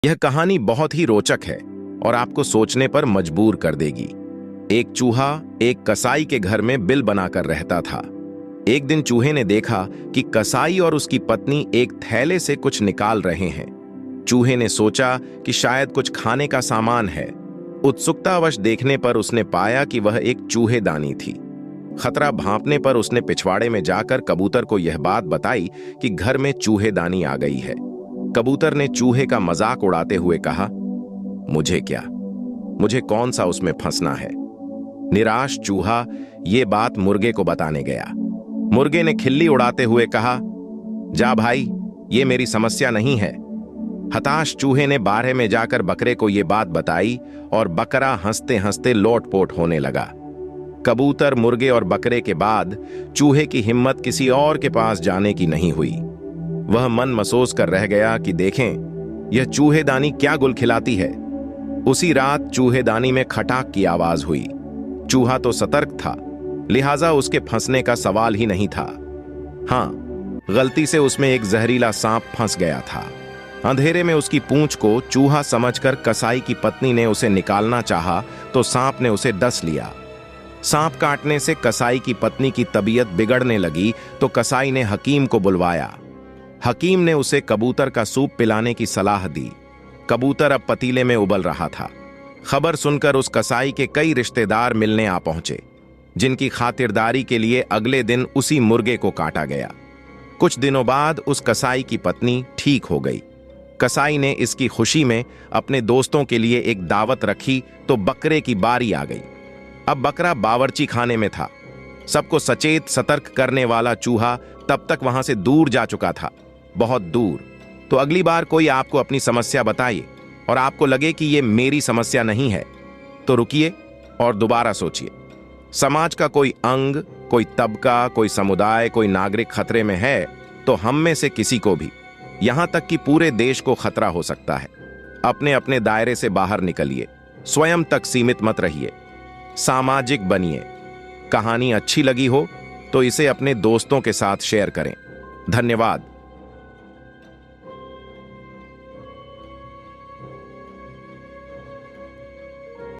यह कहानी बहुत ही रोचक है और आपको सोचने पर मजबूर कर देगी। एक चूहा एक कसाई के घर में बिल बनाकर रहता था। एक दिन चूहे ने देखा कि कसाई और उसकी पत्नी एक थैले से कुछ निकाल रहे हैं। चूहे ने सोचा कि शायद कुछ खाने का सामान है। उत्सुकतावश देखने पर उसने पाया कि वह एक चूहेदानी थी। खतरा भांपने पर उसने पिछवाड़े में जाकर कबूतर को यह बात बताई कि घर में चूहेदानी आ गई है। कबूतर ने चूहे का मजाक उड़ाते हुए कहा, मुझे क्या, मुझे कौन सा उसमें फंसना है। निराश चूहा ये बात मुर्गे को बताने गया। मुर्गे ने खिल्ली उड़ाते हुए कहा, जा भाई, ये मेरी समस्या नहीं है। हताश चूहे ने बारह में जाकर बकरे को ये बात बताई और बकरा हंसते हंसते लोटपोट होने लगा। कबूतर, मुर्गे और बकरे के बाद चूहे की हिम्मत किसी और के पास जाने की नहीं हुई। वह मन मसोस कर रह गया कि देखें यह चूहेदानी क्या गुल खिलाती है। उसी रात चूहेदानी में खटाक की आवाज हुई। चूहा तो सतर्क था, लिहाजा उसके फंसने का सवाल ही नहीं था। हां, गलती से उसमें एक जहरीला सांप फंस गया था। अंधेरे में उसकी पूंछ को चूहा समझकर कसाई की पत्नी ने उसे निकालना चाहा तो सांप ने उसे डस लिया। सांप काटने से कसाई की पत्नी की तबीयत बिगड़ने लगी तो कसाई ने हकीम को बुलवाया। हकीम ने उसे कबूतर का सूप पिलाने की सलाह दी। कबूतर अब पतीले में उबल रहा था। खबर सुनकर उस कसाई के कई रिश्तेदार मिलने आ पहुंचे, जिनकी खातिरदारी के लिए अगले दिन उसी मुर्गे को काटा गया। कुछ दिनों बाद उस कसाई की पत्नी ठीक हो गई। कसाई ने इसकी खुशी में अपने दोस्तों के लिए एक दावत रखी तो बकरे की बारी आ गई। अब बकरा बावर्ची खाने में था। सबको सचेत सतर्क करने वाला चूहा तब तक वहां से दूर जा चुका था, बहुत दूर। तो अगली बार कोई आपको अपनी समस्या बताइए और आपको लगे कि यह मेरी समस्या नहीं है, तो रुकिए और दोबारा सोचिए। समाज का कोई अंग, कोई तबका, कोई समुदाय, कोई नागरिक खतरे में है तो हम में से किसी को भी, यहां तक कि पूरे देश को खतरा हो सकता है। अपने अपने दायरे से बाहर निकलिए, स्वयं तक सीमित मत रहिए, सामाजिक बनिए। कहानी अच्छी लगी हो तो इसे अपने दोस्तों के साथ शेयर करें। धन्यवाद।